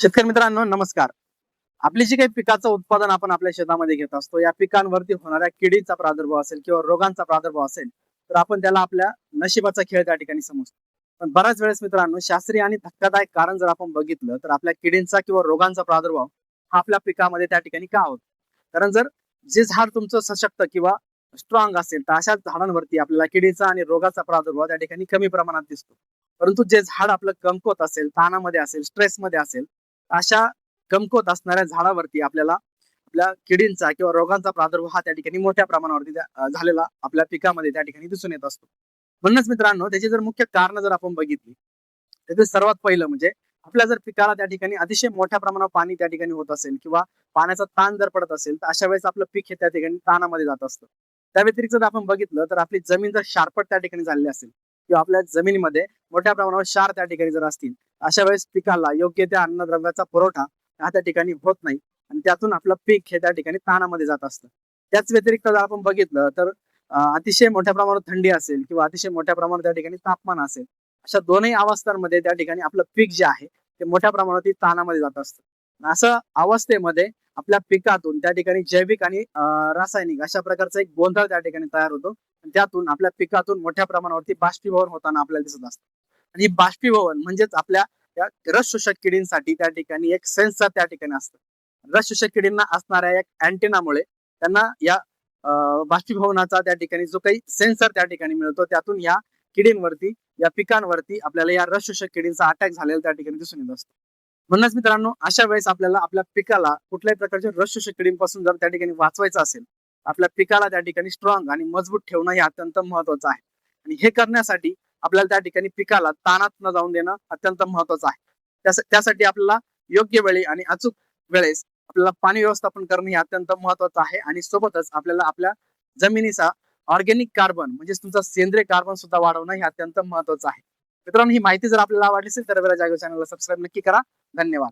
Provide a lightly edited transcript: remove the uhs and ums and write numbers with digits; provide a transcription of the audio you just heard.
शेतकरी मित्रांनो नमस्कार. आपली जी काही पिकाचं उत्पादन आपण आपल्या शेतामध्ये घेत असतो, या पिकांवरती होणाऱ्या किडीचा प्रादुर्भाव असेल किंवा रोगांचा प्रादुर्भाव असेल, तर आपण त्याला आपल्या नशिबाचा खेळ त्या ठिकाणी समजतो. पण बऱ्याच वेळेस मित्रांनो, शास्त्रीय आणि धक्कादायक कारण जर आपण बघितलं, तर आपल्या किडींचा किंवा रोगांचा प्रादुर्भाव हा आपल्या पिकामध्ये त्या ठिकाणी का होतो? कारण जर जे झाड तुमचं सशक्त किंवा स्ट्रॉंग असेल, तर अशा झाडांवरती आपल्याला किडीचा आणि रोगाचा प्रादुर्भाव त्या ठिकाणी कमी प्रमाणात दिसतो. परंतु जे झाड आपलं कमकुवत असेल, ताणामध्ये असेल, स्ट्रेसमध्ये असेल, अशा कमकुवत असणाऱ्या झाडावरती आपल्याला आपल्या किडींचा किंवा रोगांचा प्रादुर्भाव हा त्या ठिकाणी मोठ्या प्रमाणावरती झालेला आपल्या पिकामध्ये त्या ठिकाणी दिसून येत असतो. म्हणूनच मित्रांनो, त्याची जर मुख्य कारण जर आपण बघितली, त्याचं सर्वात पहिलं म्हणजे आपल्या जर पिकाला त्या ठिकाणी अतिशय मोठ्या प्रमाणावर पाणी त्या ठिकाणी होत असेल किंवा पाण्याचा ताण जर पडत असेल, तर अशा वेळेस आपलं पीक हे त्या ठिकाणी ताणामध्ये जात असतं. त्या व्यतिरिक्त जर आपण बघितलं, तर आपली जमीन जर शारपट त्या ठिकाणी झालेली असेल किंवा आपल्या जमिनीमध्ये मोठ्या प्रमाणावर क्षार त्या ठिकाणी जर असतील, अशा वेळेस पिकाला योग्य त्या अन्नद्रव्याचा पुरवठा हा त्या ठिकाणी होत नाही आणि त्यातून आपलं पीक हे त्या ठिकाणी ताणामध्ये जात असतं. त्याच व्यतिरिक्त जर आपण बघितलं, तर अतिशय मोठ्या प्रमाणावर थंडी असेल किंवा अतिशय मोठ्या प्रमाणावर त्या ठिकाणी तापमान असेल, अशा दोनही अवस्थांमध्ये त्या ठिकाणी आपलं पीक जे आहे ते मोठ्या प्रमाणावरती ताणामध्ये जात असतं. असं अवस्थेमध्ये आपल्या पिकातून त्या ठिकाणी जैविक आणि रासायनिक अशा प्रकारचा एक गोंधळ त्या ठिकाणी तयार होतो आणि त्यातून आपल्या पिकातून मोठ्या प्रमाणावरती बाष्पीभवन होताना आपल्याला दिसत असतं. आणि ही बाष्पीभवन म्हणजेच आपल्या त्या रस शोषक किडींसाठी त्या ठिकाणी एक सेन्सर त्या ठिकाणी असतं. रस शोषक किडींना असणाऱ्या एक अँटेनामुळे त्यांना या बाष्पीभवनाचा त्या ठिकाणी जो काही सेन्सर त्या ठिकाणी मिळतो, त्यातून या किडींवरती या पिकांवरती आपल्याला या रस शोषक किडींचा अटॅक झालेला त्या ठिकाणी दिसून येत असतो. म्हणूनच मित्रांनो, अशा वेळेस आपल्याला आपल्या पिकाला कुठल्याही प्रकारच्या रस शोषक किडींपासून जर त्या ठिकाणी वाचवायचं असेल, आपल्या पिकाला त्या ठिकाणी स्ट्रॉंग आणि मजबूत ठेवणं हे अत्यंत महत्वाचं आहे. आणि हे करण्यासाठी आपल्याला त्या ठिकाणी पिकाला ताणात न जाऊन देणं अत्यंत महत्वाचं आहे. त्यासाठी आपल्याला योग्य वेळी आणि अचूक वेळेस आपल्याला पाणी व्यवस्थापन करणे हे अत्यंत महत्वाचं आहे आणि सोबतच आपल्याला आपल्या जमिनीचा ऑर्गॅनिक कार्बन म्हणजेच तुमचा सेंद्रिय कार्बन सुद्धा वाढवणं हे अत्यंत महत्वाचं आहे. मित्रांनो, ही माहिती जर आपल्याला आवडली असेल तर चॅनलला सबस्क्राईब नक्की करा. धन्यवाद.